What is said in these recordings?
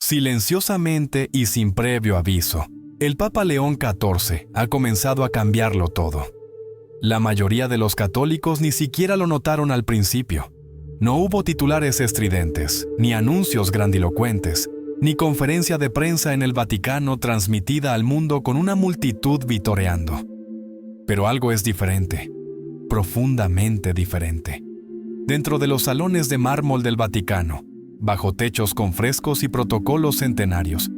Silenciosamente y sin previo aviso, el Papa León XIV ha comenzado a cambiarlo todo. La mayoría de los católicos ni siquiera lo notaron al principio. No hubo titulares estridentes, ni anuncios grandilocuentes, ni conferencia de prensa en el Vaticano transmitida al mundo con una multitud vitoreando. Pero algo es diferente, profundamente diferente. Dentro de los salones de mármol del Vaticano, bajo techos con frescos y protocolos centenarios,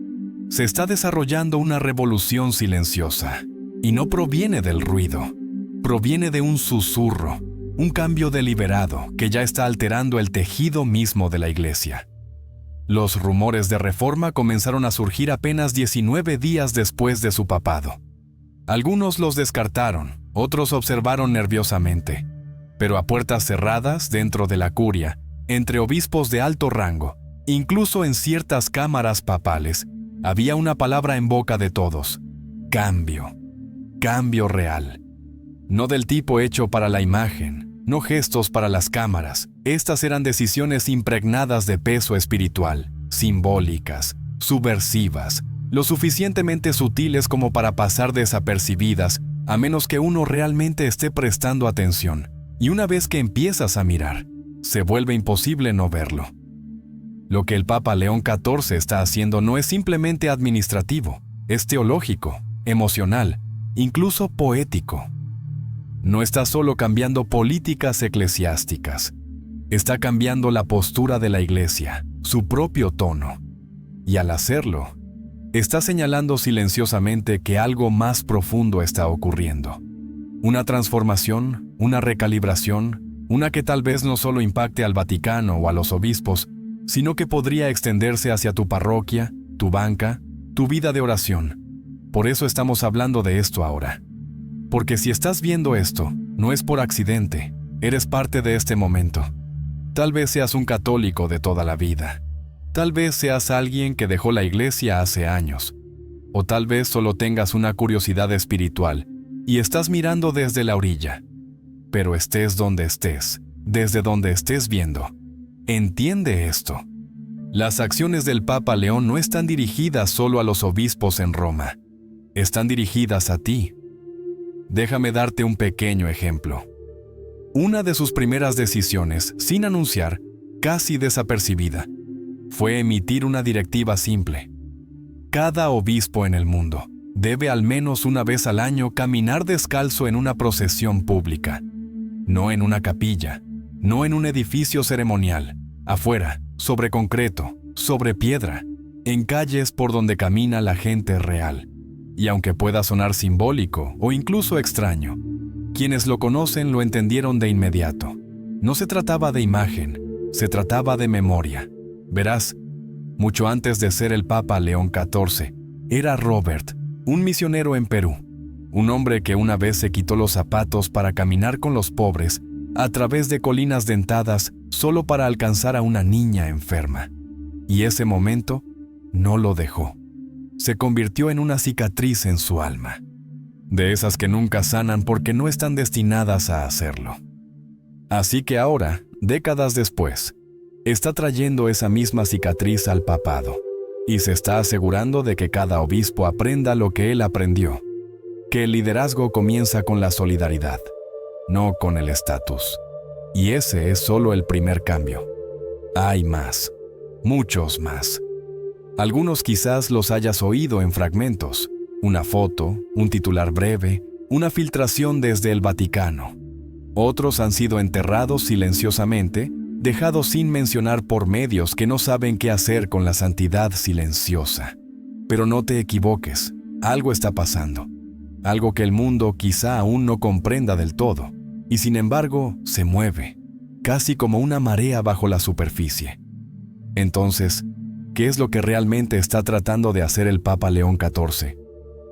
se está desarrollando una revolución silenciosa, y no proviene del ruido, proviene de un susurro, un cambio deliberado que ya está alterando el tejido mismo de la Iglesia. Los rumores de reforma comenzaron a surgir apenas 19 días después de su papado. Algunos los descartaron, otros observaron nerviosamente, pero a puertas cerradas dentro de la curia, entre obispos de alto rango, incluso en ciertas cámaras papales, había una palabra en boca de todos: cambio. Cambio real. No del tipo hecho para la imagen, no gestos para las cámaras. Estas eran decisiones impregnadas de peso espiritual, simbólicas, subversivas, lo suficientemente sutiles como para pasar desapercibidas, a menos que uno realmente esté prestando atención. Y una vez que empiezas a mirar, se vuelve imposible no verlo. Lo que el Papa León XIV está haciendo no es simplemente administrativo, es teológico, emocional, incluso poético. No está solo cambiando políticas eclesiásticas, está cambiando la postura de la Iglesia, su propio tono. Y al hacerlo, está señalando silenciosamente que algo más profundo está ocurriendo. Una transformación, una recalibración, una que tal vez no solo impacte al Vaticano o a los obispos, sino que podría extenderse hacia tu parroquia, tu banca, tu vida de oración. Por eso estamos hablando de esto ahora. Porque si estás viendo esto, no es por accidente, eres parte de este momento. Tal vez seas un católico de toda la vida. Tal vez seas alguien que dejó la iglesia hace años. O tal vez solo tengas una curiosidad espiritual y estás mirando desde la orilla. Pero estés donde estés, desde donde estés viendo, entiende esto. Las acciones del Papa León no están dirigidas solo a los obispos en Roma. Están dirigidas a ti. Déjame darte un pequeño ejemplo. Una de sus primeras decisiones, sin anunciar, casi desapercibida, fue emitir una directiva simple. Cada obispo en el mundo debe al menos una vez al año caminar descalzo en una procesión pública. No en una capilla, no en un edificio ceremonial, afuera, sobre concreto, sobre piedra, en calles por donde camina la gente real. Y aunque pueda sonar simbólico o incluso extraño, quienes lo conocen lo entendieron de inmediato. No se trataba de imagen, se trataba de memoria. Verás, mucho antes de ser el Papa León XIV, era Robert, un misionero en Perú, un hombre que una vez se quitó los zapatos para caminar con los pobres a través de colinas dentadas solo para alcanzar a una niña enferma. Y ese momento no lo dejó. Se convirtió en una cicatriz en su alma. De esas que nunca sanan porque no están destinadas a hacerlo. Así que ahora, décadas después, está trayendo esa misma cicatriz al papado y se está asegurando de que cada obispo aprenda lo que él aprendió, que el liderazgo comienza con la solidaridad, no con el estatus. Y ese es solo el primer cambio. Hay más, muchos más. Algunos quizás los hayas oído en fragmentos, una foto, un titular breve, una filtración desde el Vaticano. Otros han sido enterrados silenciosamente, dejados sin mencionar por medios que no saben qué hacer con la santidad silenciosa. Pero no te equivoques, algo está pasando. Algo que el mundo quizá aún no comprenda del todo, y sin embargo se mueve, casi como una marea bajo la superficie. Entonces, ¿qué es lo que realmente está tratando de hacer el Papa León XIV?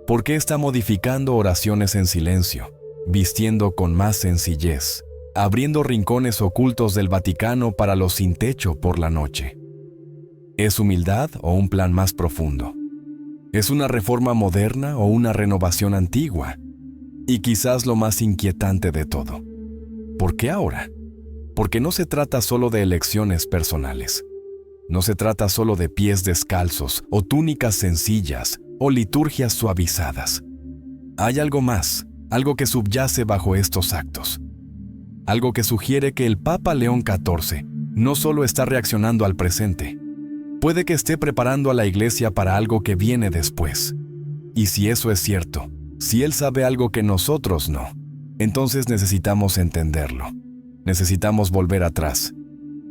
¿Por qué está modificando oraciones en silencio, vistiendo con más sencillez, abriendo rincones ocultos del Vaticano para los sin techo por la noche? ¿Es humildad o un plan más profundo? ¿Es una reforma moderna o una renovación antigua? Y quizás lo más inquietante de todo, ¿por qué ahora? Porque no se trata solo de elecciones personales. No se trata solo de pies descalzos o túnicas sencillas o liturgias suavizadas. Hay algo más, algo que subyace bajo estos actos. Algo que sugiere que el Papa León XIV no solo está reaccionando al presente, puede que esté preparando a la Iglesia para algo que viene después. Y si eso es cierto, si él sabe algo que nosotros no, entonces necesitamos entenderlo. Necesitamos volver atrás.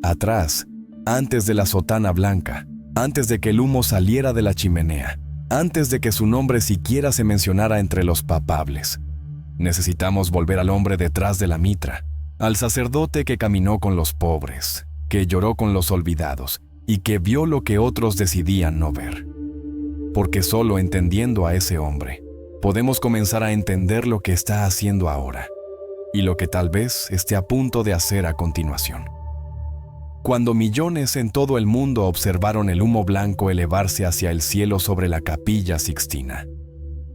Atrás, antes de la sotana blanca, antes de que el humo saliera de la chimenea, antes de que su nombre siquiera se mencionara entre los papables. Necesitamos volver al hombre detrás de la mitra, al sacerdote que caminó con los pobres, que lloró con los olvidados y que vio lo que otros decidían no ver. Porque solo entendiendo a ese hombre, podemos comenzar a entender lo que está haciendo ahora y lo que tal vez esté a punto de hacer a continuación. Cuando millones en todo el mundo observaron el humo blanco elevarse hacia el cielo sobre la Capilla Sixtina,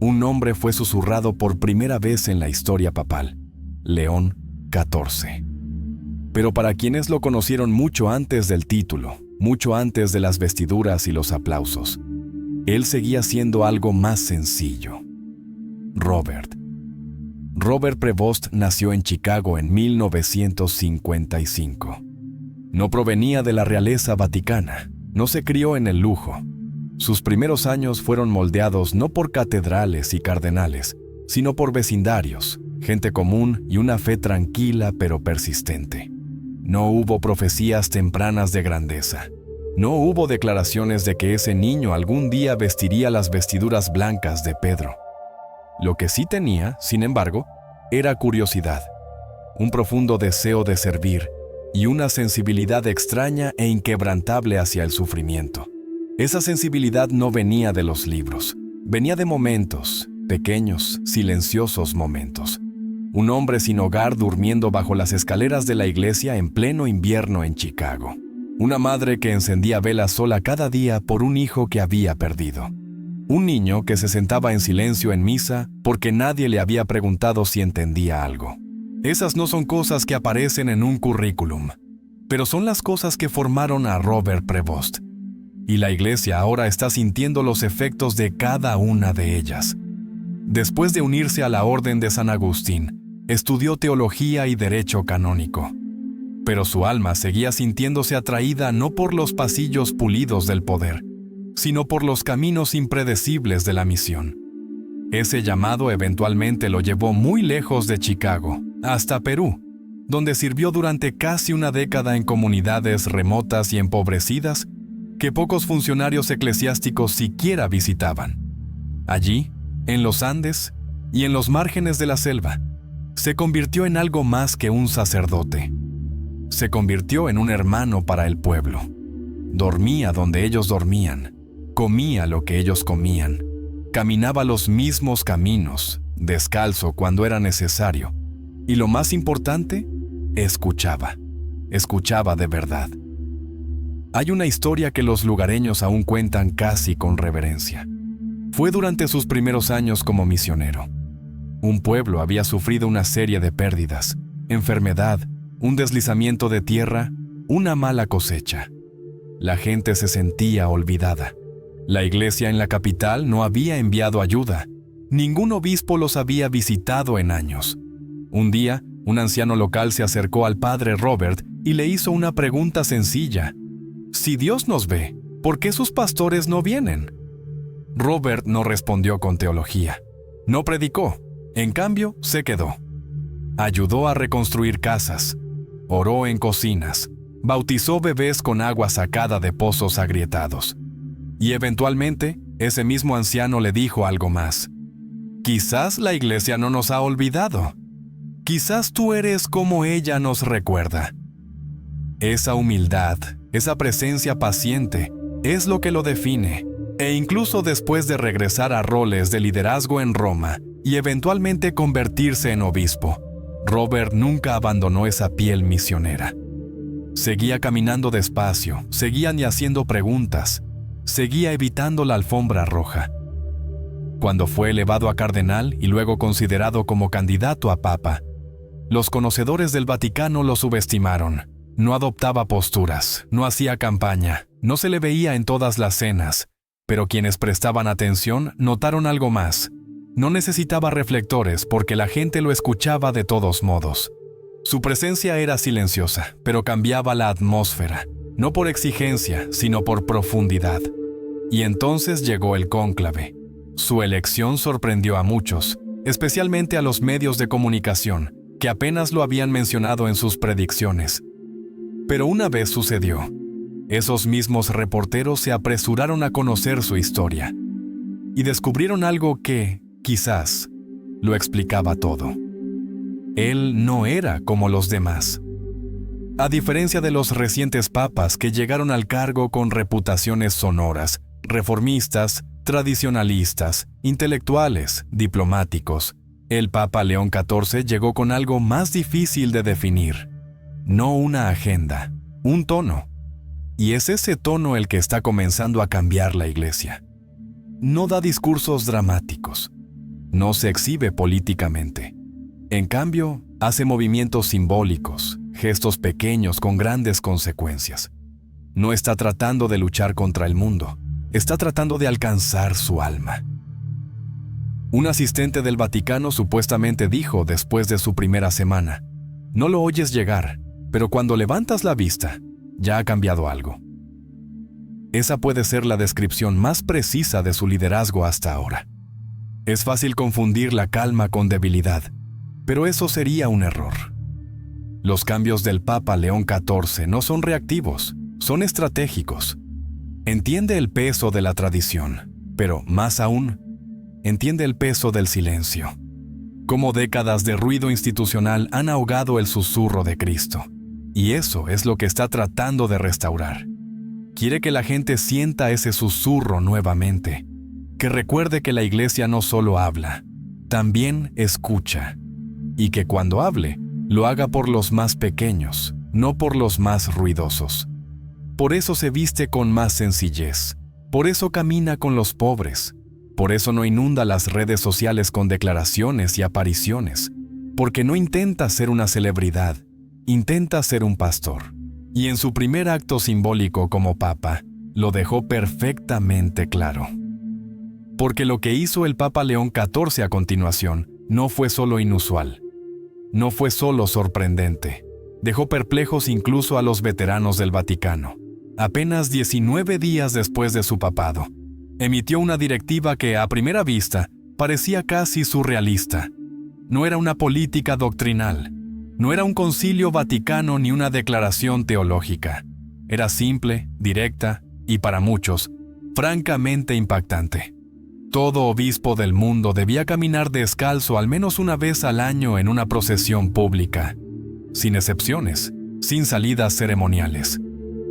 un nombre fue susurrado por primera vez en la historia papal: León XIV. Pero para quienes lo conocieron mucho antes del título, mucho antes de las vestiduras y los aplausos, él seguía siendo algo más sencillo. Robert Prevost nació en Chicago en 1955. No provenía de la realeza vaticana, no se crió en el lujo. Sus primeros años fueron moldeados no por catedrales y cardenales, sino por vecindarios, gente común y una fe tranquila pero persistente. No hubo profecías tempranas de grandeza. No hubo declaraciones de que ese niño algún día vestiría las vestiduras blancas de Pedro. Lo que sí tenía, sin embargo, era curiosidad, un profundo deseo de servir y una sensibilidad extraña e inquebrantable hacia el sufrimiento. Esa sensibilidad no venía de los libros, venía de momentos, pequeños, silenciosos momentos. Un hombre sin hogar durmiendo bajo las escaleras de la iglesia en pleno invierno en Chicago. Una madre que encendía velas sola cada día por un hijo que había perdido. Un niño que se sentaba en silencio en misa porque nadie le había preguntado si entendía algo. Esas no son cosas que aparecen en un currículum, pero son las cosas que formaron a Robert Prevost. Y la iglesia ahora está sintiendo los efectos de cada una de ellas. Después de unirse a la Orden de San Agustín, estudió teología y derecho canónico. Pero su alma seguía sintiéndose atraída no por los pasillos pulidos del poder, sino por los caminos impredecibles de la misión. Ese llamado eventualmente lo llevó muy lejos de Chicago, hasta Perú, donde sirvió durante casi una década en comunidades remotas y empobrecidas que pocos funcionarios eclesiásticos siquiera visitaban. Allí, en los Andes y en los márgenes de la selva, se convirtió en algo más que un sacerdote. Se convirtió en un hermano para el pueblo. Dormía donde ellos dormían, comía lo que ellos comían, caminaba los mismos caminos, descalzo cuando era necesario, y lo más importante, escuchaba de verdad. Hay una historia que los lugareños aún cuentan casi con reverencia. Fue durante sus primeros años como misionero. Un pueblo había sufrido una serie de pérdidas, enfermedad, un deslizamiento de tierra, una mala cosecha. La gente se sentía olvidada. La iglesia en la capital no había enviado ayuda. Ningún obispo los había visitado en años. Un día, un anciano local se acercó al padre Robert y le hizo una pregunta sencilla. Si Dios nos ve, ¿por qué sus pastores no vienen? Robert no respondió con teología. No predicó. En cambio, se quedó. Ayudó a reconstruir casas. Oró en cocinas. Bautizó bebés con agua sacada de pozos agrietados. Y eventualmente, ese mismo anciano le dijo algo más. Quizás la iglesia no nos ha olvidado. Quizás tú eres como ella nos recuerda. Esa humildad, esa presencia paciente, es lo que lo define. E incluso después de regresar a roles de liderazgo en Roma y eventualmente convertirse en obispo, Robert nunca abandonó esa piel misionera. Seguía caminando despacio, seguía ni haciendo preguntas, seguía evitando la alfombra roja. Cuando fue elevado a cardenal y luego considerado como candidato a papa, los conocedores del Vaticano lo subestimaron. No adoptaba posturas, no hacía campaña, no se le veía en todas las cenas, pero quienes prestaban atención notaron algo más. No necesitaba reflectores porque la gente lo escuchaba de todos modos. Su presencia era silenciosa, pero cambiaba la atmósfera, no por exigencia, sino por profundidad. Y entonces llegó el cónclave. Su elección sorprendió a muchos, especialmente a los medios de comunicación, que apenas lo habían mencionado en sus predicciones. Pero una vez sucedió. Esos mismos reporteros se apresuraron a conocer su historia y descubrieron algo que, quizás, lo explicaba todo. Él no era como los demás. A diferencia de los recientes papas que llegaron al cargo con reputaciones sonoras, reformistas, tradicionalistas, intelectuales, diplomáticos, el Papa León XIV llegó con algo más difícil de definir. No una agenda, un tono. Y es ese tono el que está comenzando a cambiar la Iglesia. No da discursos dramáticos. No se exhibe políticamente. En cambio, hace movimientos simbólicos, gestos pequeños con grandes consecuencias. No está tratando de luchar contra el mundo. Está tratando de alcanzar su alma. Un asistente del Vaticano supuestamente dijo después de su primera semana: no lo oyes llegar, pero cuando levantas la vista, ya ha cambiado algo. Esa puede ser la descripción más precisa de su liderazgo hasta ahora. Es fácil confundir la calma con debilidad, pero eso sería un error. Los cambios del Papa León XIV no son reactivos, son estratégicos. Entiende el peso de la tradición, pero más aún, entiende el peso del silencio. Cómo décadas de ruido institucional han ahogado el susurro de Cristo. Y eso es lo que está tratando de restaurar. Quiere que la gente sienta ese susurro nuevamente, que recuerde que la Iglesia no solo habla, también escucha, y que cuando hable, lo haga por los más pequeños, no por los más ruidosos. Por eso se viste con más sencillez, por eso camina con los pobres, por eso no inunda las redes sociales con declaraciones y apariciones, porque no intenta ser una celebridad, intenta ser un pastor. Y en su primer acto simbólico como papa, lo dejó perfectamente claro. Porque lo que hizo el Papa León XIV a continuación no fue solo inusual, no fue solo sorprendente, dejó perplejos incluso a los veteranos del Vaticano. Apenas 19 días después de su papado, emitió una directiva que, a primera vista, parecía casi surrealista. No era una política doctrinal, no era un concilio vaticano ni una declaración teológica. Era simple, directa y, para muchos, francamente impactante. Todo obispo del mundo debía caminar descalzo al menos una vez al año en una procesión pública, sin excepciones, sin salidas ceremoniales.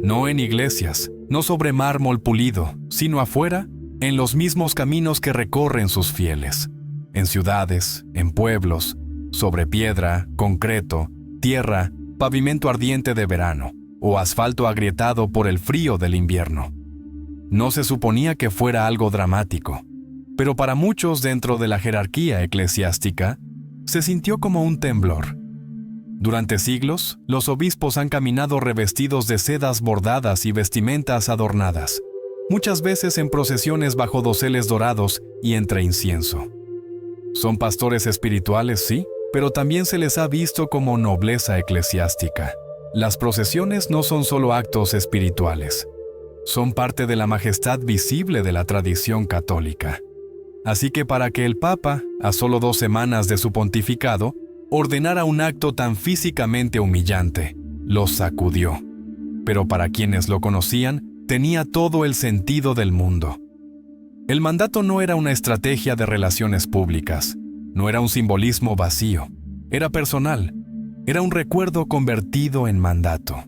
No en iglesias, no sobre mármol pulido, sino afuera, en los mismos caminos que recorren sus fieles, en ciudades, en pueblos, sobre piedra, concreto, tierra, pavimento ardiente de verano, o asfalto agrietado por el frío del invierno. No se suponía que fuera algo dramático, pero para muchos dentro de la jerarquía eclesiástica, se sintió como un temblor. Durante siglos, los obispos han caminado revestidos de sedas bordadas y vestimentas adornadas, muchas veces en procesiones bajo doseles dorados y entre incienso. Son pastores espirituales, sí, pero también se les ha visto como nobleza eclesiástica. Las procesiones no son solo actos espirituales, son parte de la majestad visible de la tradición católica. Así que para que el Papa, a solo 2 semanas de su pontificado, ordenara un acto tan físicamente humillante, los sacudió. Pero para quienes lo conocían, tenía todo el sentido del mundo. El mandato no era una estrategia de relaciones públicas, no era un simbolismo vacío, era personal, era un recuerdo convertido en mandato.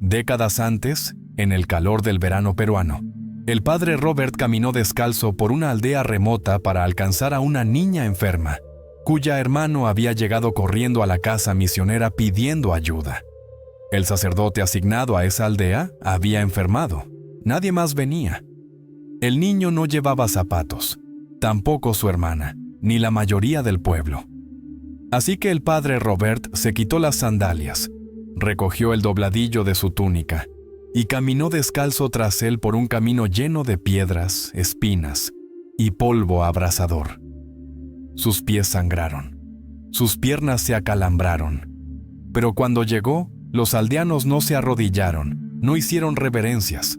Décadas antes, en el calor del verano peruano, el padre Robert caminó descalzo por una aldea remota para alcanzar a una niña enferma, cuya hermano había llegado corriendo a la casa misionera pidiendo ayuda. El sacerdote asignado a esa aldea había enfermado. Nadie más venía. El niño no llevaba zapatos, tampoco su hermana, ni la mayoría del pueblo. Así que el padre Robert se quitó las sandalias, Recogió el dobladillo de su túnica y caminó descalzo tras él por un camino lleno de piedras, espinas y polvo abrasador. Sus pies sangraron, sus piernas se acalambraron, pero cuando llegó, los aldeanos no se arrodillaron, no hicieron reverencias.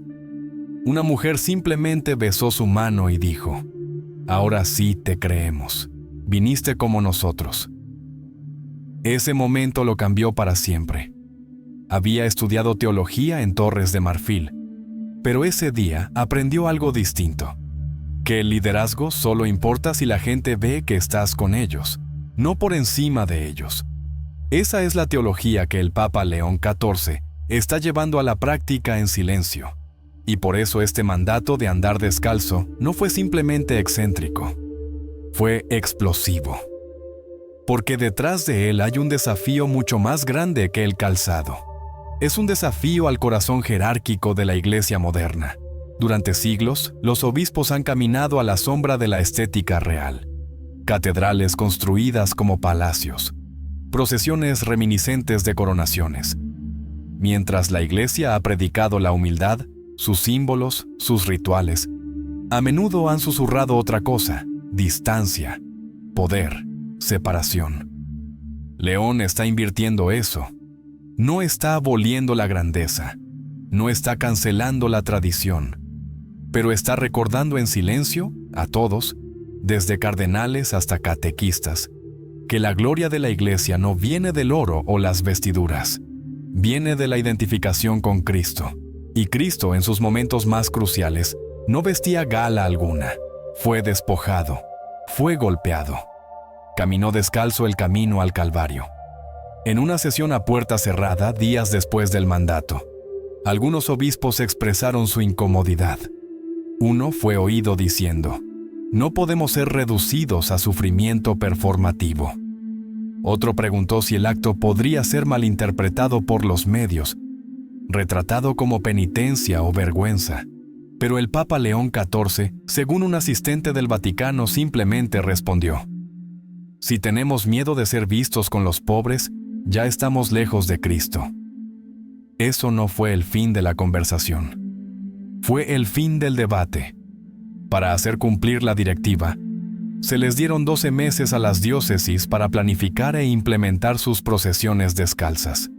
Una mujer simplemente besó su mano y dijo: «Ahora sí te creemos, viniste como nosotros». Ese momento lo cambió para siempre. Había estudiado teología en Torres de Marfil, pero ese día aprendió algo distinto: que el liderazgo solo importa si la gente ve que estás con ellos, no por encima de ellos. Esa es la teología que el Papa León XIV está llevando a la práctica en silencio. Y por eso este mandato de andar descalzo no fue simplemente excéntrico, fue explosivo. Porque detrás de él hay un desafío mucho más grande que el calzado. Es un desafío al corazón jerárquico de la Iglesia moderna. Durante siglos, los obispos han caminado a la sombra de la estética real. Catedrales construidas como palacios, procesiones reminiscentes de coronaciones. Mientras la Iglesia ha predicado la humildad, sus símbolos, sus rituales, a menudo han susurrado otra cosa: distancia, poder, separación. León está invirtiendo eso. No está aboliendo la grandeza, no está cancelando la tradición, pero está recordando en silencio a todos, desde cardenales hasta catequistas, que la gloria de la Iglesia no viene del oro o las vestiduras, viene de la identificación con Cristo. Y Cristo, en sus momentos más cruciales, no vestía gala alguna. Fue despojado, fue golpeado. Caminó descalzo el camino al Calvario. En una sesión a puerta cerrada, días después del mandato, algunos obispos expresaron su incomodidad. Uno fue oído diciendo: «No podemos ser reducidos a sufrimiento performativo». Otro preguntó si el acto podría ser malinterpretado por los medios, retratado como penitencia o vergüenza. Pero el Papa León XIV, según un asistente del Vaticano, simplemente respondió: «Si tenemos miedo de ser vistos con los pobres, ya estamos lejos de Cristo». Eso no fue el fin de la conversación. Fue el fin del debate. Para hacer cumplir la directiva, se les dieron 12 meses a las diócesis para planificar e implementar sus procesiones descalzas.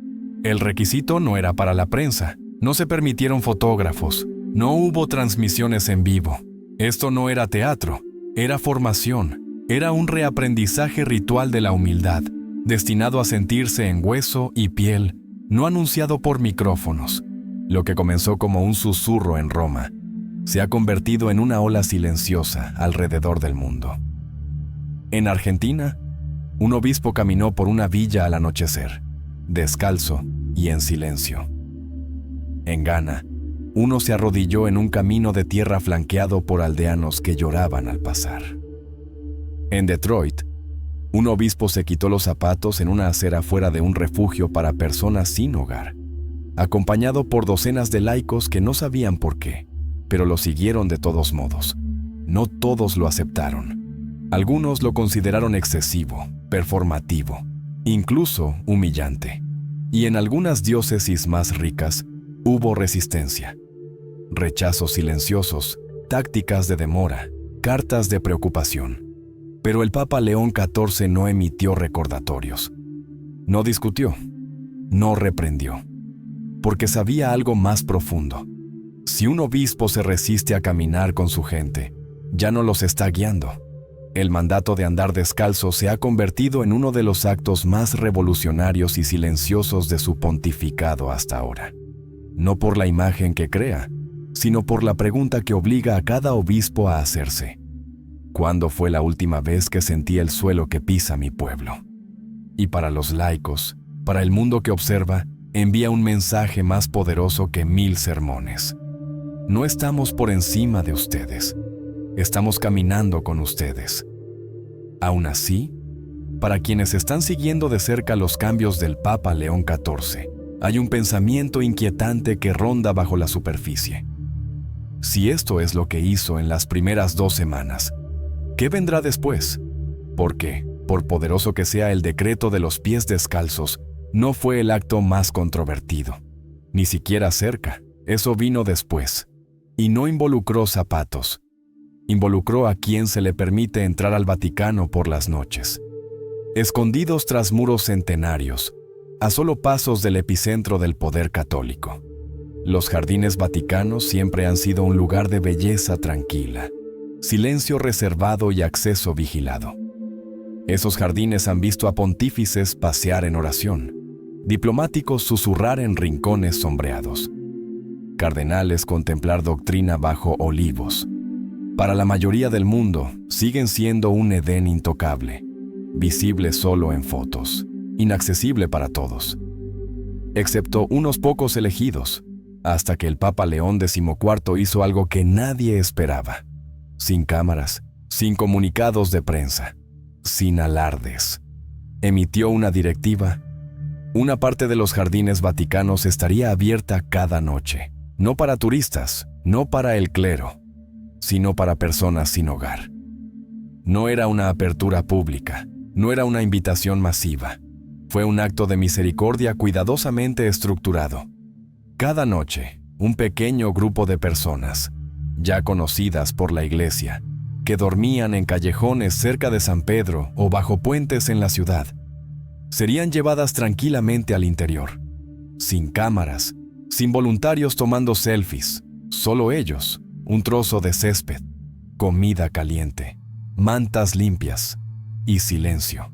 El requisito no era para la prensa, no se permitieron fotógrafos, no hubo transmisiones en vivo. Esto no era teatro, era formación, era un reaprendizaje ritual de la humildad, destinado a sentirse en hueso y piel, no anunciado por micrófonos. Lo que comenzó como un susurro en Roma, se ha convertido en una ola silenciosa alrededor del mundo. En Argentina, un obispo caminó por una villa al anochecer, descalzo y en silencio. En Ghana, uno se arrodilló en un camino de tierra flanqueado por aldeanos que lloraban al pasar. En Detroit, un obispo se quitó los zapatos en una acera fuera de un refugio para personas sin hogar, acompañado por docenas de laicos que no sabían por qué, pero lo siguieron de todos modos. No todos lo aceptaron. Algunos lo consideraron excesivo, performativo, incluso humillante. Y en algunas diócesis más ricas hubo resistencia, rechazos silenciosos, tácticas de demora, cartas de preocupación. Pero el Papa León XIV no emitió recordatorios. No discutió, no reprendió, porque sabía algo más profundo. Si un obispo se resiste a caminar con su gente, ya no los está guiando. El mandato de andar descalzo se ha convertido en uno de los actos más revolucionarios y silenciosos de su pontificado hasta ahora. No por la imagen que crea, sino por la pregunta que obliga a cada obispo a hacerse: ¿cuándo fue la última vez que sentí el suelo que pisa mi pueblo? Y para los laicos, para el mundo que observa, envía un mensaje más poderoso que 1000 sermones. No estamos por encima de ustedes, estamos caminando con ustedes. Aún así, para quienes están siguiendo de cerca los cambios del Papa León XIV, hay un pensamiento inquietante que ronda bajo la superficie. Si esto es lo que hizo en las primeras 2 semanas, ¿qué vendrá después? Porque, por poderoso que sea el decreto de los pies descalzos, No fue el acto más controvertido, ni siquiera cerca, eso vino después. Y no involucró zapatos, involucró a quien se le permite entrar al Vaticano por las noches. Escondidos tras muros centenarios, a solo pasos del epicentro del poder católico. Los jardines vaticanos siempre han sido un lugar de belleza tranquila, silencio reservado y acceso vigilado. Esos jardines han visto a pontífices pasear en oración, diplomáticos susurrar en rincones sombreados, cardenales contemplar doctrina bajo olivos. Para la mayoría del mundo, siguen siendo un Edén intocable, visible solo en fotos, inaccesible para todos, excepto unos pocos elegidos, hasta que el Papa León XIV hizo algo que nadie esperaba. Sin cámaras, sin comunicados de prensa, sin alardes. Emitió una directiva. Una parte de los jardines vaticanos estaría abierta cada noche, no para turistas, no para el clero, sino para personas sin hogar. No era una apertura pública, no era una invitación masiva. Fue un acto de misericordia cuidadosamente estructurado. Cada noche, un pequeño grupo de personas, ya conocidas por la iglesia, que dormían en callejones cerca de San Pedro o bajo puentes en la ciudad, serían llevadas tranquilamente al interior, sin cámaras, sin voluntarios tomando selfies, solo ellos, un trozo de césped, comida caliente, mantas limpias y silencio.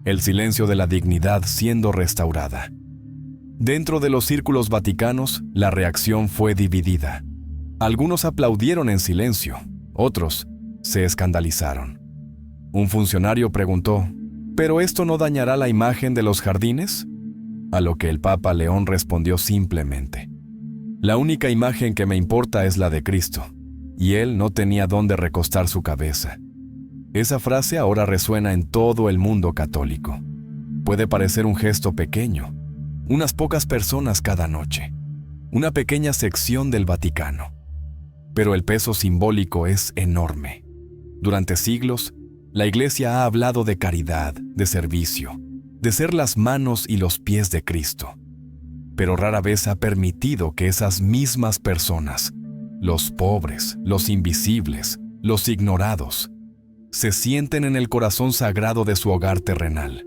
El silencio de la dignidad siendo restaurada. Dentro de los círculos vaticanos, la reacción fue dividida. Algunos aplaudieron en silencio, otros se escandalizaron. Un funcionario preguntó, ¿pero esto no dañará la imagen de los jardines? A lo que el Papa León respondió simplemente, la única imagen que me importa es la de Cristo, y él no tenía dónde recostar su cabeza. Esa frase ahora resuena en todo el mundo católico. Puede parecer un gesto pequeño, unas pocas personas cada noche, una pequeña sección del Vaticano. Pero el peso simbólico es enorme. Durante siglos, la Iglesia ha hablado de caridad, de servicio, de ser las manos y los pies de Cristo. Pero rara vez ha permitido que esas mismas personas, los pobres, los invisibles, los ignorados, se sienten en el corazón sagrado de su hogar terrenal.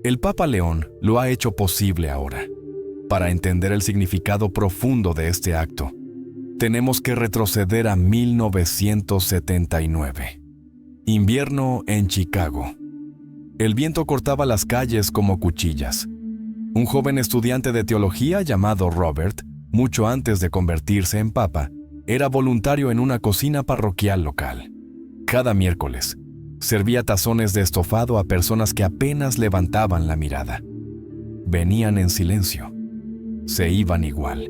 El Papa León lo ha hecho posible ahora. Para entender el significado profundo de este acto, tenemos que retroceder a 1979. Invierno en Chicago. El viento cortaba las calles como cuchillas. Un joven estudiante de teología llamado Robert, mucho antes de convertirse en papa, era voluntario en una cocina parroquial local. Cada miércoles, servía tazones de estofado a personas que apenas levantaban la mirada. Venían en silencio. Se iban igual.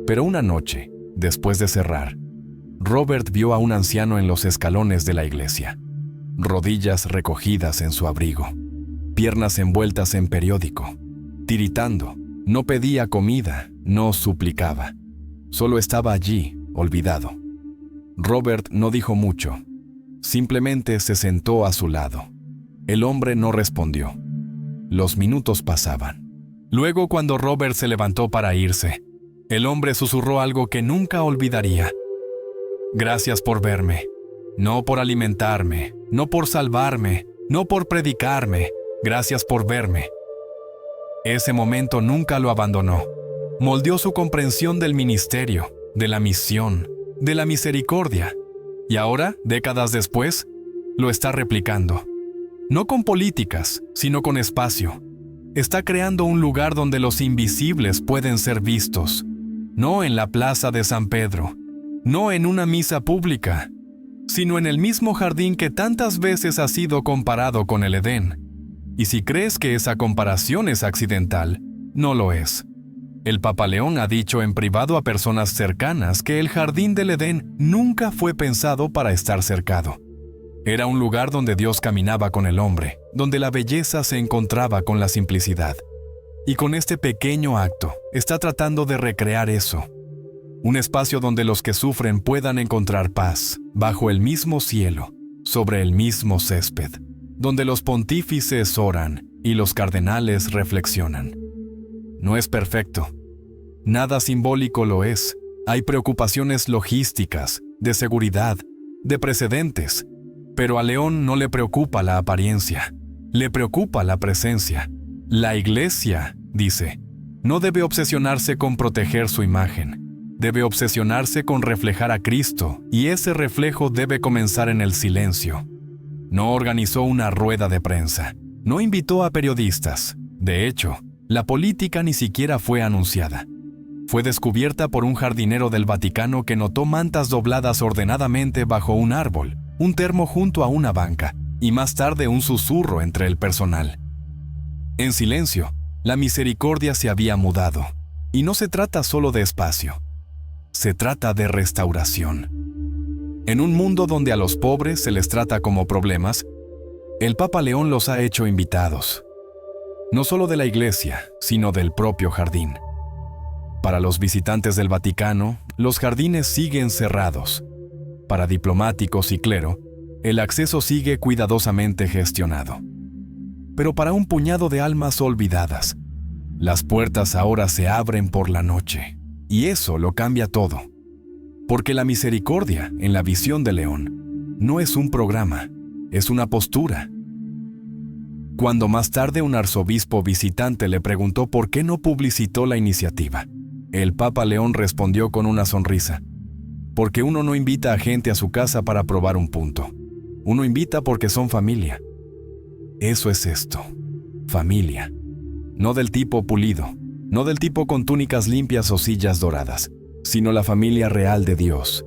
Pero una noche, después de cerrar, Robert vio a un anciano en los escalones de la iglesia, rodillas recogidas en su abrigo, piernas envueltas en periódico, tiritando. No pedía comida, no suplicaba. Solo estaba allí, olvidado. Robert no dijo mucho. Simplemente se sentó a su lado. El hombre no respondió. Los minutos pasaban. Luego, cuando Robert se levantó para irse, el hombre susurró algo que nunca olvidaría. Gracias por verme, no por alimentarme, no por salvarme, no por predicarme, gracias por verme. Ese momento nunca lo abandonó. Moldeó su comprensión del ministerio, de la misión, de la misericordia. Y ahora, décadas después, lo está replicando. No con políticas, sino con espacio. Está creando un lugar donde los invisibles pueden ser vistos. No en la plaza de San Pedro, no en una misa pública, sino en el mismo jardín que tantas veces ha sido comparado con el Edén. Y si crees que esa comparación es accidental, no lo es. El Papa León ha dicho en privado a personas cercanas que el jardín del Edén nunca fue pensado para estar cercado. Era un lugar donde Dios caminaba con el hombre, donde la belleza se encontraba con la simplicidad. Y con este pequeño acto, está tratando de recrear eso. Un espacio donde los que sufren puedan encontrar paz, bajo el mismo cielo, sobre el mismo césped. donde los pontífices oran y los cardenales reflexionan. No es perfecto. Nada simbólico lo es. Hay preocupaciones logísticas, de seguridad, de precedentes. Pero a León no le preocupa la apariencia, le preocupa la presencia. La Iglesia, dice, no debe obsesionarse con proteger su imagen. Debe obsesionarse con reflejar a Cristo, y ese reflejo debe comenzar en el silencio. No organizó una rueda de prensa, no invitó a periodistas. De hecho, la política ni siquiera fue anunciada. Fue descubierta por un jardinero del Vaticano que notó mantas dobladas ordenadamente bajo un árbol, un termo junto a una banca, y más tarde un susurro entre el personal. En silencio, la misericordia se había mudado, y no se trata solo de espacio. Se trata de restauración. En un mundo donde a los pobres se les trata como problemas, el Papa León los ha hecho invitados. No solo de la Iglesia, sino del propio jardín. Para los visitantes del Vaticano, los jardines siguen cerrados. Para diplomáticos y clero, el acceso sigue cuidadosamente gestionado. Pero para un puñado de almas olvidadas, las puertas ahora se abren por la noche. Y eso lo cambia todo. Porque la misericordia, en la visión de León, no es un programa, es una postura. Cuando más tarde un arzobispo visitante le preguntó por qué no publicitó la iniciativa, el Papa León respondió con una sonrisa: porque uno no invita a gente a su casa para probar un punto. Uno invita porque son familia. Eso es esto, familia. No del tipo pulido, no del tipo con túnicas limpias o sillas doradas, sino la familia real de Dios,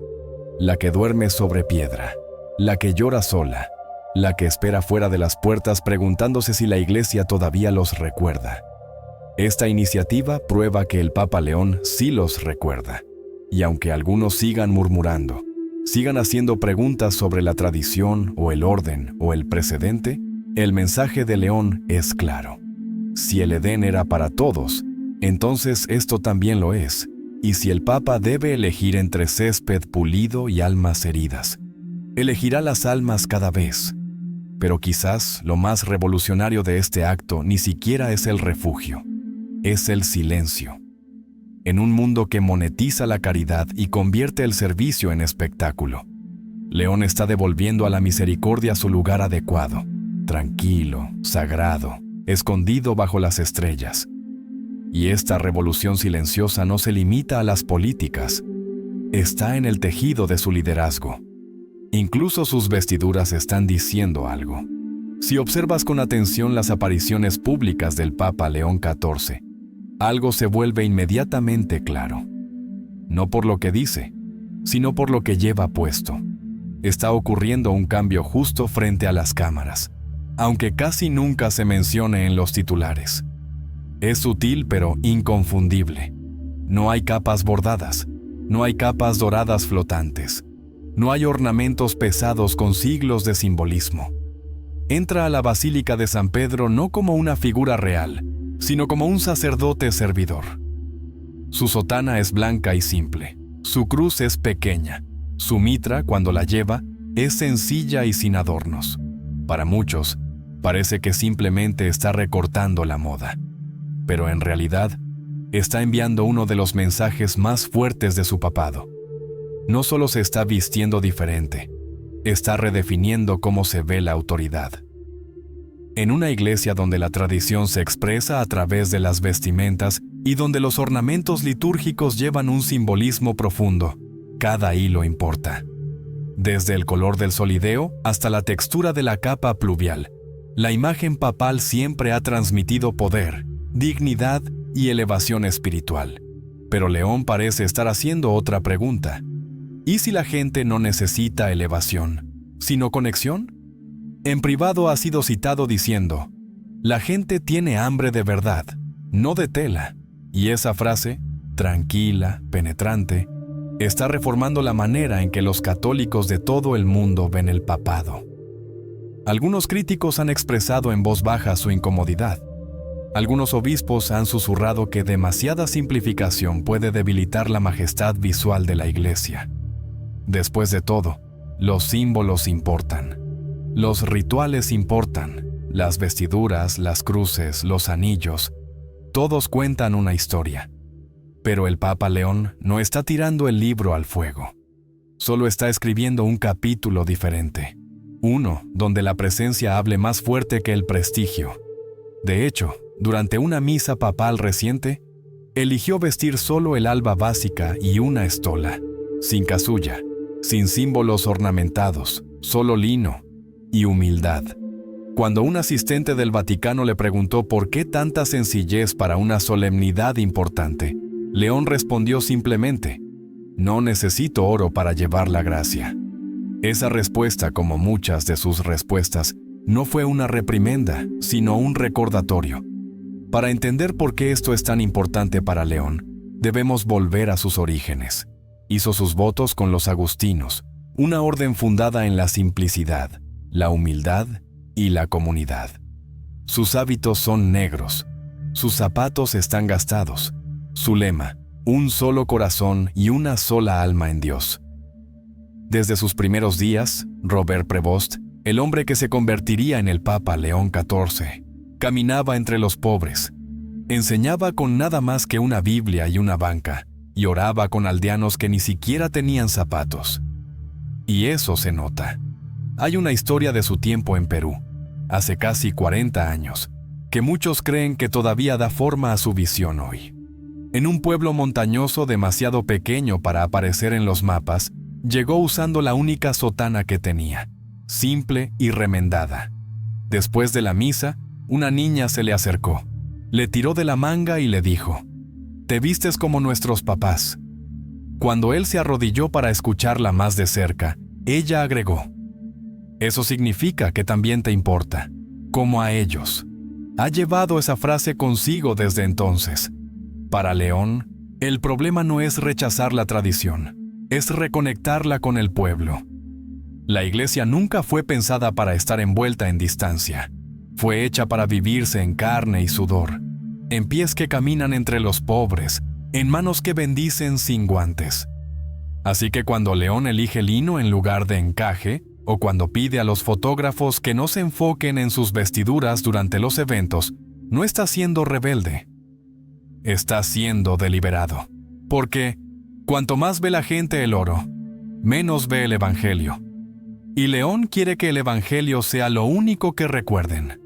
la que duerme sobre piedra, la que llora sola, la que espera fuera de las puertas preguntándose si la Iglesia todavía los recuerda. Esta iniciativa prueba que el Papa León sí los recuerda, y aunque algunos sigan murmurando, sigan haciendo preguntas sobre la tradición o el orden o el precedente, el mensaje de León es claro. Si el Edén era para todos, entonces esto también lo es, y si el Papa debe elegir entre césped pulido y almas heridas, elegirá las almas cada vez. Pero quizás lo más revolucionario de este acto ni siquiera es el refugio, es el silencio. En un mundo que monetiza la caridad y convierte el servicio en espectáculo, León está devolviendo a la misericordia su lugar adecuado, tranquilo, sagrado, escondido bajo las estrellas. Y esta revolución silenciosa no se limita a las políticas, está en el tejido de su liderazgo. Incluso sus vestiduras están diciendo algo. Si observas con atención las apariciones públicas del Papa León XIV, algo se vuelve inmediatamente claro. No por lo que dice, sino por lo que lleva puesto. Está ocurriendo un cambio justo frente a las cámaras, aunque casi nunca se mencione en los titulares. Es sutil pero inconfundible. No hay capas bordadas, no hay capas doradas flotantes, no hay ornamentos pesados con siglos de simbolismo. Entra a la Basílica de San Pedro no como una figura real, sino como un sacerdote servidor. Su sotana es blanca y simple, su cruz es pequeña, su mitra, cuando la lleva, es sencilla y sin adornos. Para muchos, parece que simplemente está recortando la moda, pero en realidad, está enviando uno de los mensajes más fuertes de su papado. No solo se está vistiendo diferente, está redefiniendo cómo se ve la autoridad. En una iglesia donde la tradición se expresa a través de las vestimentas y donde los ornamentos litúrgicos llevan un simbolismo profundo, cada hilo importa. Desde el color del solideo hasta la textura de la capa pluvial, la imagen papal siempre ha transmitido poder, dignidad y elevación espiritual. Pero León parece estar haciendo otra pregunta. ¿Y si la gente no necesita elevación, sino conexión? En privado ha sido citado diciendo: la gente tiene hambre de verdad, no de tela. Y esa frase, tranquila, penetrante, está reformando la manera en que los católicos de todo el mundo ven el papado. Algunos críticos han expresado en voz baja su incomodidad. Algunos obispos han susurrado que demasiada simplificación puede debilitar la majestad visual de la Iglesia. Después de todo, los símbolos importan. Los rituales importan. Las vestiduras, las cruces, los anillos, todos cuentan una historia. Pero el Papa León no está tirando el libro al fuego. Solo está escribiendo un capítulo diferente. Uno donde la presencia hable más fuerte que el prestigio. De hecho, durante una misa papal reciente, eligió vestir solo el alba básica y una estola, sin casulla, sin símbolos ornamentados, solo lino y humildad. Cuando un asistente del Vaticano le preguntó por qué tanta sencillez para una solemnidad importante, León respondió simplemente: no necesito oro para llevar la gracia. Esa respuesta, como muchas de sus respuestas, no fue una reprimenda, sino un recordatorio. Para entender por qué esto es tan importante para León, debemos volver a sus orígenes. Hizo sus votos con los agustinos, una orden fundada en la simplicidad, la humildad y la comunidad. Sus hábitos son negros, sus zapatos están gastados. Su lema: un solo corazón y una sola alma en Dios. Desde sus primeros días, Robert Prevost, el hombre que se convertiría en el Papa León XIV, caminaba entre los pobres, enseñaba con nada más que una Biblia y una banca, y oraba con aldeanos que ni siquiera tenían zapatos. Y eso se nota. Hay una historia de su tiempo en Perú, hace casi 40 años, que muchos creen que todavía da forma a su visión hoy. En un pueblo montañoso demasiado pequeño para aparecer en los mapas, llegó usando la única sotana que tenía, simple y remendada. Después de la misa, una niña se le acercó, le tiró de la manga y le dijo: «Te vistes como nuestros papás». Cuando él se arrodilló para escucharla más de cerca, ella agregó: «Eso significa que también te importa, como a ellos». Ha llevado esa frase consigo desde entonces. Para León, el problema no es rechazar la tradición, es reconectarla con el pueblo. La iglesia nunca fue pensada para estar envuelta en distancia. Fue hecha para vivirse en carne y sudor, en pies que caminan entre los pobres, en manos que bendicen sin guantes. Así que cuando León elige lino en lugar de encaje, o cuando pide a los fotógrafos que no se enfoquen en sus vestiduras durante los eventos, no está siendo rebelde. Está siendo deliberado. Porque cuanto más ve la gente el oro, menos ve el evangelio. Y León quiere que el evangelio sea lo único que recuerden.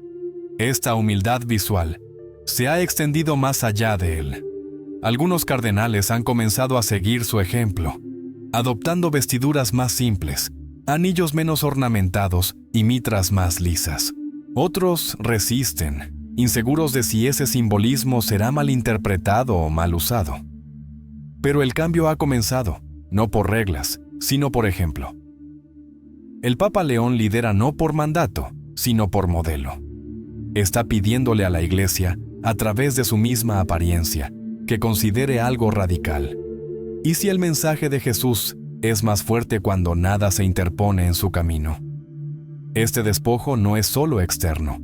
Esta humildad visual se ha extendido más allá de él. Algunos cardenales han comenzado a seguir su ejemplo, adoptando vestiduras más simples, anillos menos ornamentados y mitras más lisas. Otros resisten, inseguros de si ese simbolismo será malinterpretado o mal usado. Pero el cambio ha comenzado, no por reglas, sino por ejemplo. El Papa León lidera no por mandato, sino por modelo. Está pidiéndole a la Iglesia, a través de su misma apariencia, que considere algo radical. ¿Y si el mensaje de Jesús es más fuerte cuando nada se interpone en su camino? Este despojo no es solo externo.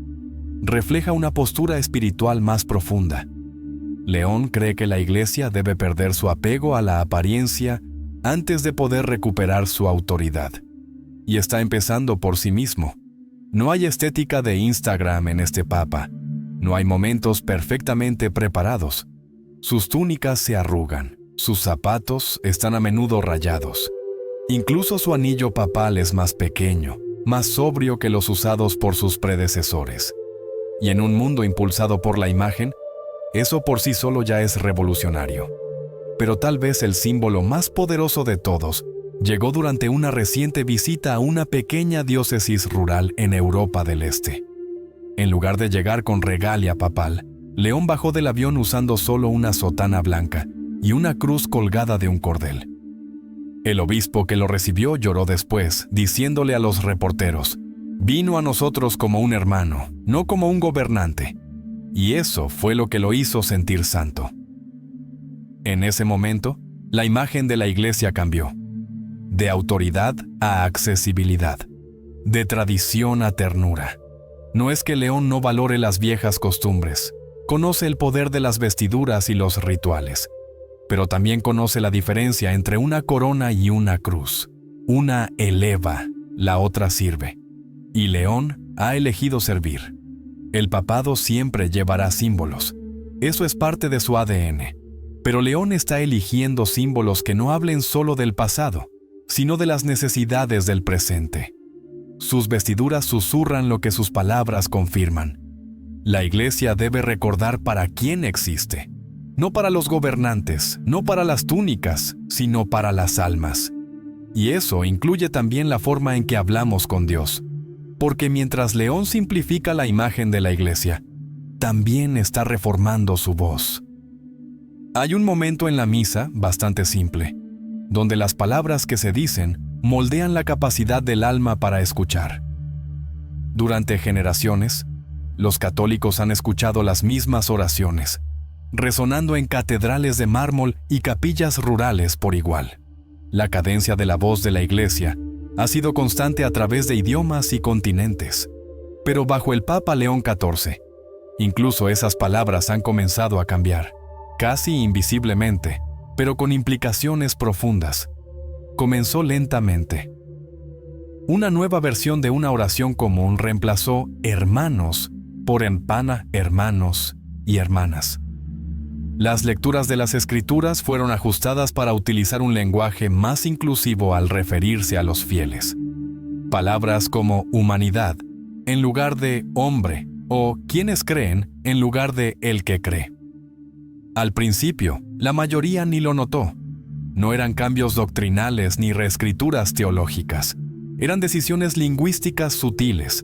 Refleja una postura espiritual más profunda. León cree que la Iglesia debe perder su apego a la apariencia antes de poder recuperar su autoridad. Y está empezando por sí mismo. No hay estética de Instagram en este Papa. No hay momentos perfectamente preparados. Sus túnicas se arrugan. Sus zapatos están a menudo rayados. Incluso su anillo papal es más pequeño, más sobrio que los usados por sus predecesores. Y en un mundo impulsado por la imagen, eso por sí solo ya es revolucionario. Pero tal vez el símbolo más poderoso de todos llegó durante una reciente visita a una pequeña diócesis rural en Europa del Este. En lugar de llegar con regalia papal, León bajó del avión usando solo una sotana blanca y una cruz colgada de un cordel. El obispo que lo recibió lloró después, diciéndole a los reporteros: «Vino a nosotros como un hermano, no como un gobernante». Y eso fue lo que lo hizo sentir santo. En ese momento, la imagen de la Iglesia cambió. De autoridad a accesibilidad. De tradición a ternura. No es que León no valore las viejas costumbres. Conoce el poder de las vestiduras y los rituales. Pero también conoce la diferencia entre una corona y una cruz. Una eleva, la otra sirve. Y León ha elegido servir. El papado siempre llevará símbolos. Eso es parte de su ADN. Pero León está eligiendo símbolos que no hablen solo del pasado, sino de las necesidades del presente. Sus vestiduras susurran lo que sus palabras confirman. La Iglesia debe recordar para quién existe. No para los gobernantes, no para las túnicas, sino para las almas. Y eso incluye también la forma en que hablamos con Dios. Porque mientras León simplifica la imagen de la Iglesia, también está reformando su voz. Hay un momento en la misa, bastante simple, donde las palabras que se dicen moldean la capacidad del alma para escuchar. Durante generaciones, los católicos han escuchado las mismas oraciones, resonando en catedrales de mármol y capillas rurales por igual. La cadencia de la voz de la Iglesia ha sido constante a través de idiomas y continentes. Pero bajo el Papa León XIV, incluso esas palabras han comenzado a cambiar, casi invisiblemente, pero con implicaciones profundas. Comenzó lentamente. Una nueva versión de una oración común reemplazó hermanos por empana, hermanos y hermanas. Las lecturas de las Escrituras fueron ajustadas para utilizar un lenguaje más inclusivo al referirse a los fieles. Palabras como humanidad, en lugar de hombre, o quienes creen, en lugar de el que cree. Al principio, la mayoría ni lo notó. No eran cambios doctrinales ni reescrituras teológicas. Eran decisiones lingüísticas sutiles,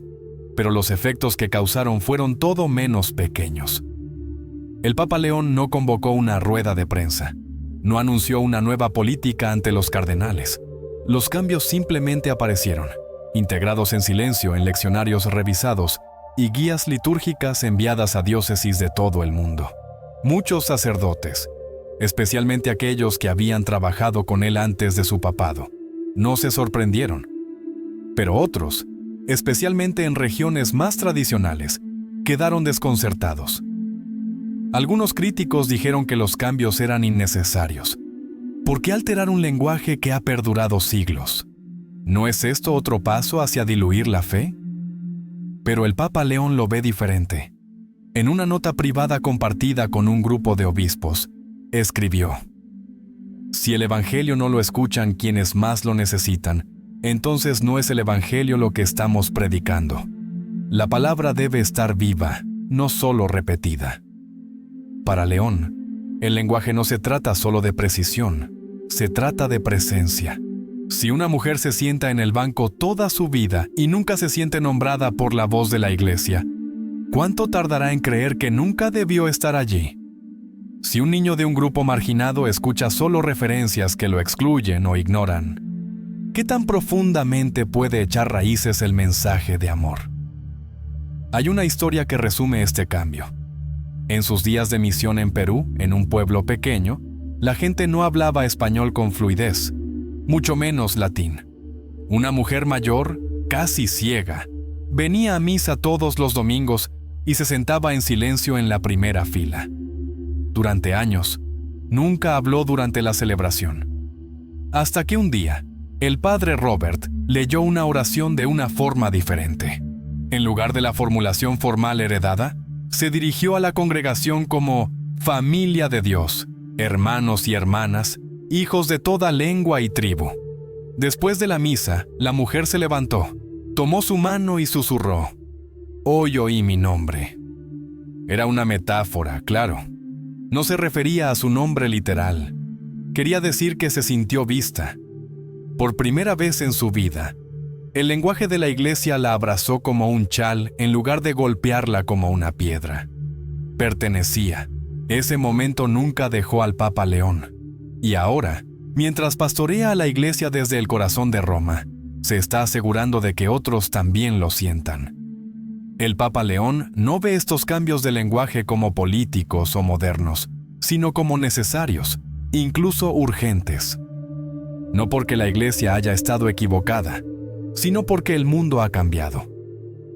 pero los efectos que causaron fueron todo menos pequeños. El Papa León no convocó una rueda de prensa. No anunció una nueva política ante los cardenales. Los cambios simplemente aparecieron, integrados en silencio en leccionarios revisados y guías litúrgicas enviadas a diócesis de todo el mundo. Muchos sacerdotes, especialmente aquellos que habían trabajado con él antes de su papado, no se sorprendieron. Pero otros, especialmente en regiones más tradicionales, quedaron desconcertados. Algunos críticos dijeron que los cambios eran innecesarios. ¿Por qué alterar un lenguaje que ha perdurado siglos? ¿No es esto otro paso hacia diluir la fe? Pero el Papa León lo ve diferente. En una nota privada compartida con un grupo de obispos, escribió: Si el Evangelio no lo escuchan quienes más lo necesitan, entonces no es el Evangelio lo que estamos predicando. La palabra debe estar viva, no solo repetida. Para León, el lenguaje no se trata solo de precisión, se trata de presencia. Si una mujer se sienta en el banco toda su vida y nunca se siente nombrada por la voz de la Iglesia, ¿cuánto tardará en creer que nunca debió estar allí? Si un niño de un grupo marginado escucha solo referencias que lo excluyen o ignoran, ¿qué tan profundamente puede echar raíces el mensaje de amor? Hay una historia que resume este cambio. En sus días de misión en Perú, en un pueblo pequeño, la gente no hablaba español con fluidez, mucho menos latín. Una mujer mayor, casi ciega, venía a misa todos los domingos y se sentaba en silencio en la primera fila. Durante años, nunca habló durante la celebración. Hasta que un día, el padre Robert leyó una oración de una forma diferente. En lugar de la formulación formal heredada, se dirigió a la congregación como familia de Dios, hermanos y hermanas, hijos de toda lengua y tribu. Después de la misa, la mujer se levantó, tomó su mano y susurró: Hoy oí mi nombre. Era una metáfora, claro. No se refería a su nombre literal. Quería decir que se sintió vista. Por primera vez en su vida, el lenguaje de la Iglesia la abrazó como un chal en lugar de golpearla como una piedra. Pertenecía. Ese momento nunca dejó al Papa León. Y ahora, mientras pastorea a la Iglesia desde el corazón de Roma, se está asegurando de que otros también lo sientan. El Papa León no ve estos cambios de lenguaje como políticos o modernos, sino como necesarios, incluso urgentes. No porque la Iglesia haya estado equivocada, sino porque el mundo ha cambiado.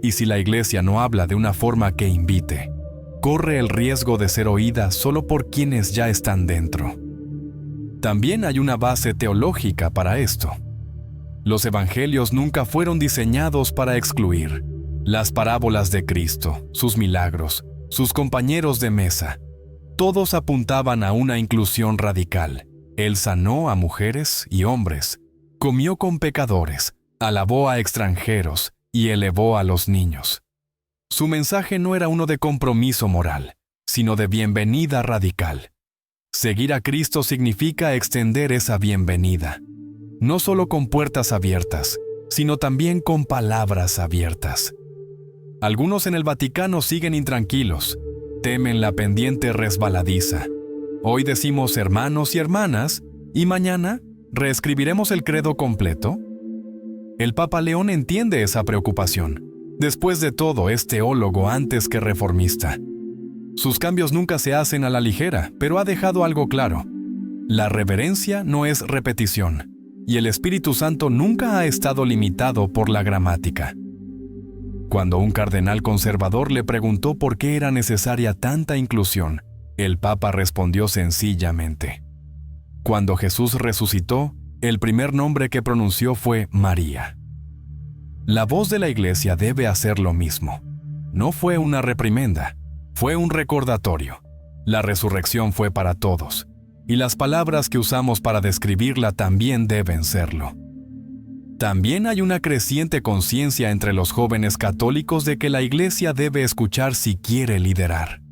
Y si la Iglesia no habla de una forma que invite, corre el riesgo de ser oída solo por quienes ya están dentro. También hay una base teológica para esto. Los evangelios nunca fueron diseñados para excluir. Las parábolas de Cristo, sus milagros, sus compañeros de mesa, todos apuntaban a una inclusión radical. Él sanó a mujeres y hombres, comió con pecadores, alabó a extranjeros y elevó a los niños. Su mensaje no era uno de compromiso moral, sino de bienvenida radical. Seguir a Cristo significa extender esa bienvenida, no solo con puertas abiertas, sino también con palabras abiertas. Algunos en el Vaticano siguen intranquilos, temen la pendiente resbaladiza. Hoy decimos hermanos y hermanas, ¿y mañana reescribiremos el credo completo? El Papa León entiende esa preocupación. Después de todo, es teólogo antes que reformista. Sus cambios nunca se hacen a la ligera, pero ha dejado algo claro. La reverencia no es repetición, y el Espíritu Santo nunca ha estado limitado por la gramática. Cuando un cardenal conservador le preguntó por qué era necesaria tanta inclusión, el Papa respondió sencillamente: cuando Jesús resucitó, el primer nombre que pronunció fue María. La voz de la Iglesia debe hacer lo mismo. No fue una reprimenda, fue un recordatorio. La resurrección fue para todos, y las palabras que usamos para describirla también deben serlo. También hay una creciente conciencia entre los jóvenes católicos de que la Iglesia debe escuchar si quiere liderar.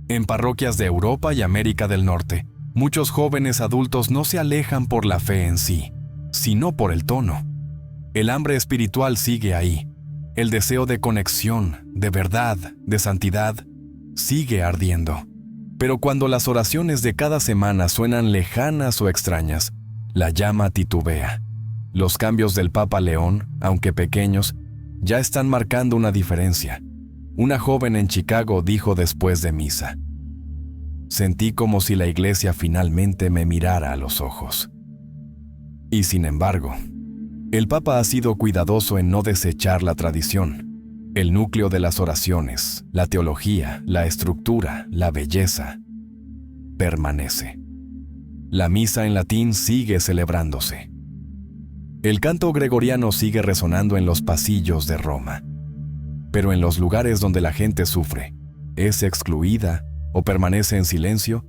En parroquias de Europa y América del Norte, muchos jóvenes adultos no se alejan por la fe en sí, sino por el tono. El hambre espiritual sigue ahí. El deseo de conexión, de verdad, de santidad, sigue ardiendo. Pero cuando las oraciones de cada semana suenan lejanas o extrañas, la llama titubea. Los cambios del Papa León, aunque pequeños, ya están marcando una diferencia. Una joven en Chicago dijo después de misa: sentí como si la Iglesia finalmente me mirara a los ojos. Y sin embargo, el Papa ha sido cuidadoso en no desechar la tradición, el núcleo de las oraciones, la teología, la estructura, la belleza, permanece. La misa en latín sigue celebrándose. El canto gregoriano sigue resonando en los pasillos de Roma. Pero en los lugares donde la gente sufre, es excluida o permanece en silencio,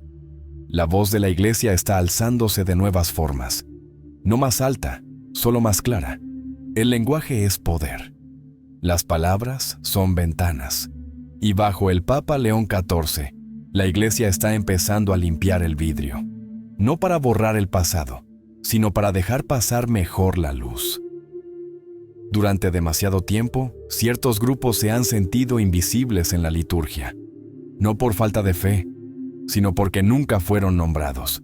la voz de la Iglesia está alzándose de nuevas formas. No más alta, solo más clara. El lenguaje es poder. Las palabras son ventanas. Y bajo el Papa León XIV, la Iglesia está empezando a limpiar el vidrio. No para borrar el pasado, sino para dejar pasar mejor la luz. Durante demasiado tiempo, ciertos grupos se han sentido invisibles en la liturgia. No por falta de fe, sino porque nunca fueron nombrados.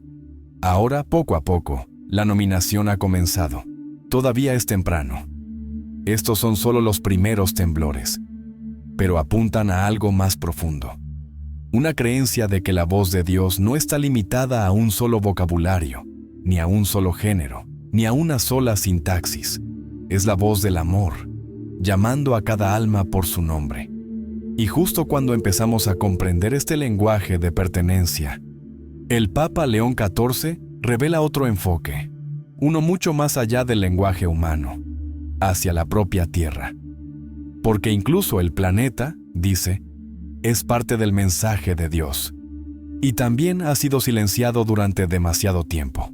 Ahora, poco a poco, la nominación ha comenzado. Todavía es temprano. Estos son solo los primeros temblores, pero apuntan a algo más profundo. Una creencia de que la voz de Dios no está limitada a un solo vocabulario, ni a un solo género, ni a una sola sintaxis. Es la voz del amor, llamando a cada alma por su nombre. Y justo cuando empezamos a comprender este lenguaje de pertenencia, el Papa León XIV revela otro enfoque, uno mucho más allá del lenguaje humano, hacia la propia Tierra. Porque incluso el planeta, dice, es parte del mensaje de Dios, y también ha sido silenciado durante demasiado tiempo.